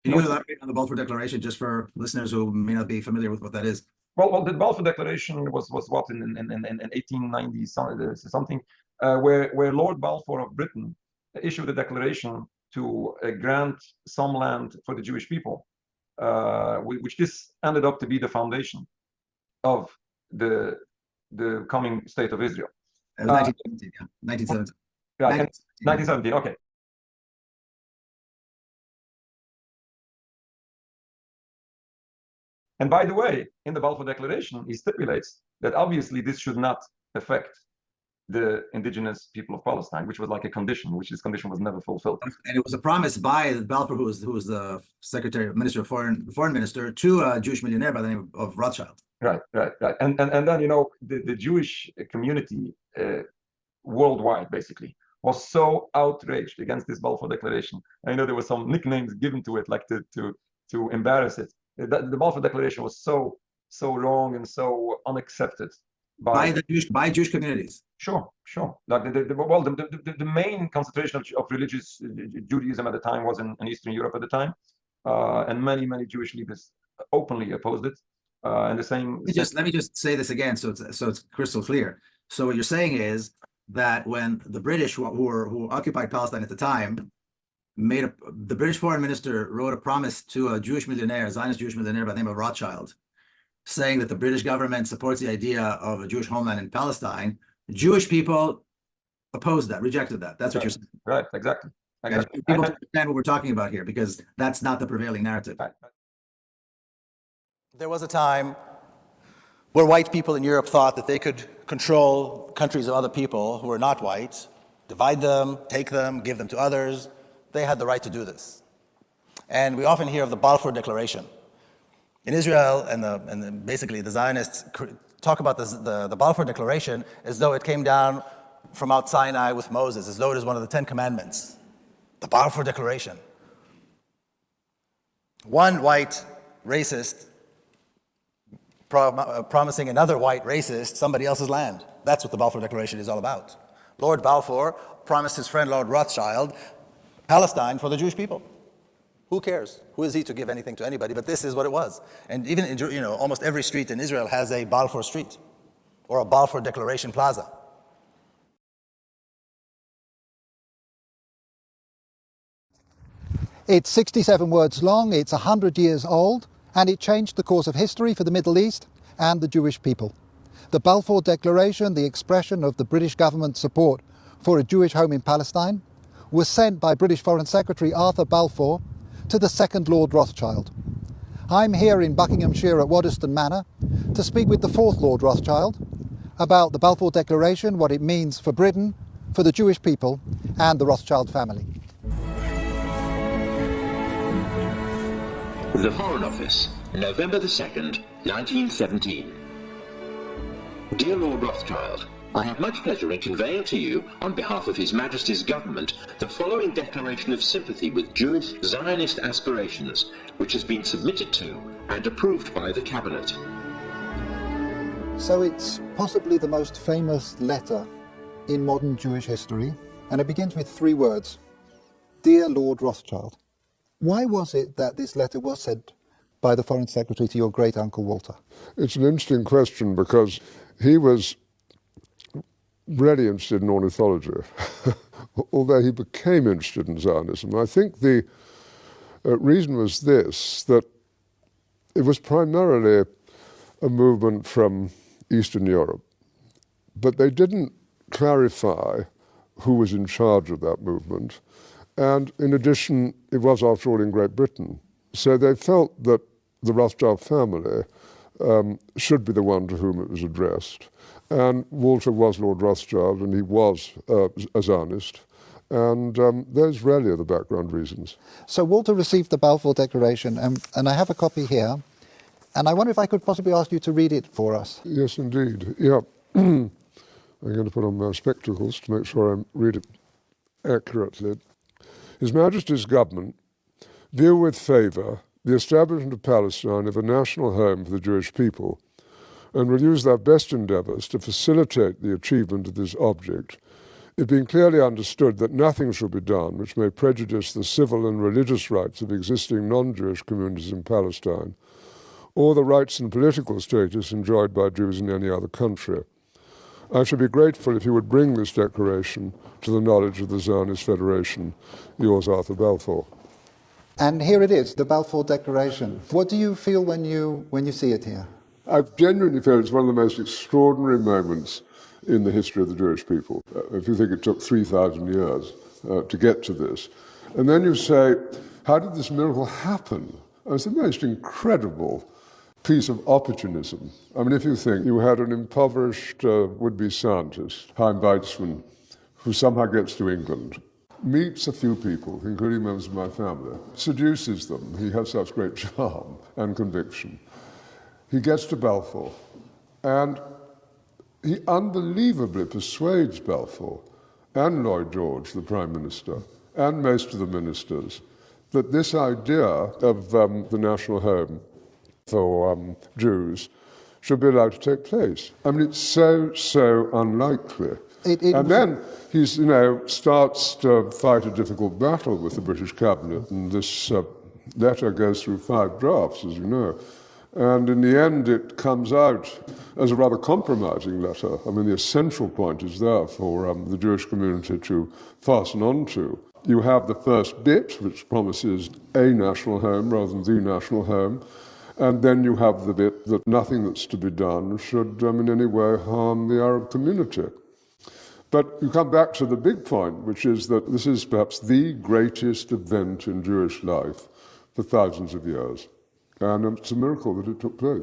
Can you elaborate on the Balfour Declaration, just for listeners who may not be familiar with what that is? Well, the Balfour Declaration was what in 1890 something, where Lord Balfour of Britain issued a declaration to grant some land for the Jewish people, which this ended up to be the foundation of the coming state of Israel. It was 1917, yeah. 1917. Yeah, 1917, okay. And by the way, in the Balfour Declaration, he stipulates that obviously this should not affect the indigenous people of Palestine, which was like a condition, which this condition was never fulfilled. And it was a promise by Balfour, who was the Minister of Foreign Minister, to a Jewish millionaire by the name of Rothschild. Right. And then, you know, the Jewish community worldwide, basically, was so outraged against this Balfour Declaration. I know there were some nicknames given to it, like to embarrass it. The Balfour Declaration was so wrong and so unaccepted by Jewish communities. Sure. Like the main concentration of religious Judaism at the time was in Eastern Europe at the time, and many Jewish leaders openly opposed it. And the same. Let me just say this again, so it's crystal clear. So what you're saying is that when the British, who occupied Palestine at the time, the British foreign minister wrote a promise to a Jewish millionaire, Zionist Jewish millionaire by the name of Rothschild, saying that the British government supports the idea of a Jewish homeland in Palestine. Jewish people opposed that, rejected that. That's what you're saying. Right, exactly. People understand what we're talking about here, because that's not the prevailing narrative. Right. There was a time where white people in Europe thought that they could control countries of other people who were not white, divide them, take them, give them to others. They had the right to do this. And we often hear of the Balfour Declaration. In Israel, and basically the Zionists talk about the Balfour Declaration as though it came down from Mount Sinai with Moses, as though it is one of the 10 Commandments. The Balfour Declaration. One white racist promising another white racist somebody else's land. That's what the Balfour Declaration is all about. Lord Balfour promised his friend Lord Rothschild Palestine for the Jewish people. Who cares? Who is he to give anything to anybody? But this is what it was. And even in, almost every street in Israel has a Balfour Street or a Balfour Declaration Plaza. It's 67 words long, it's 100 years old, and it changed the course of history for the Middle East and the Jewish people. The Balfour Declaration, the expression of the British government's support for a Jewish home in Palestine, was sent by British Foreign Secretary Arthur Balfour to the second Lord Rothschild. I'm here in Buckinghamshire at Waddesdon Manor to speak with the fourth Lord Rothschild about the Balfour Declaration, what it means for Britain, for the Jewish people and the Rothschild family. The Foreign Office, November the 2nd, 1917. Dear Lord Rothschild, I have much pleasure in conveying to you, on behalf of His Majesty's Government, the following declaration of sympathy with Jewish Zionist aspirations, which has been submitted to and approved by the Cabinet. So it's possibly the most famous letter in modern Jewish history, and it begins with 3 words. Dear Lord Rothschild. Why was it that this letter was sent by the Foreign Secretary to your great-uncle Walter? It's an interesting question, because he was really interested in ornithology, although he became interested in Zionism. I think the reason was this, that it was primarily a movement from Eastern Europe, but they didn't clarify who was in charge of that movement. And in addition, it was, after all, in Great Britain. So they felt that the Rothschild family should be the one to whom it was addressed. And Walter was Lord Rothschild, and he was a Zionist. And those really are the background reasons. So Walter received the Balfour Declaration, and I have a copy here. And I wonder if I could possibly ask you to read it for us. Yes, indeed. Yeah. I'm going to put on my spectacles to make sure I read it accurately. His Majesty's Government view with favour the establishment of Palestine as a national home for the Jewish people, and will use their best endeavours to facilitate the achievement of this object it being clearly understood that nothing shall be done which may prejudice the civil and religious rights of existing non-Jewish communities in Palestine, or the rights and political status enjoyed by Jews in any other country. I should be grateful if you would bring this declaration to the knowledge of the Zionist Federation. Yours, Arthur Balfour. And here it is, the Balfour Declaration. What do you feel when you see it here? I genuinely feel it's one of the most extraordinary moments in the history of the Jewish people. If you think it took 3,000 years to get to this, and then you say, how did this miracle happen? It's the most incredible piece of opportunism. I mean, if you think you had an impoverished would-be scientist, Chaim Weizmann, who somehow gets to England, meets a few people, including members of my family, seduces them. He has such great charm and conviction. He gets to Balfour, and he unbelievably persuades Balfour and Lloyd George, the Prime Minister, and most of the ministers, that this idea of the national home for Jews should be allowed to take place. I mean, it's so unlikely. And then he starts to fight a difficult battle with the British cabinet, and this letter goes through 5 drafts, as you know. And in the end, it comes out as a rather compromising letter. I mean, the essential point is there for the Jewish community to fasten on to. You have the first bit, which promises a national home rather than the national home. And then you have the bit that nothing that's to be done should in any way harm the Arab community. But you come back to the big point, which is that this is perhaps the greatest event in Jewish life for thousands of years. And it's a miracle that it took place.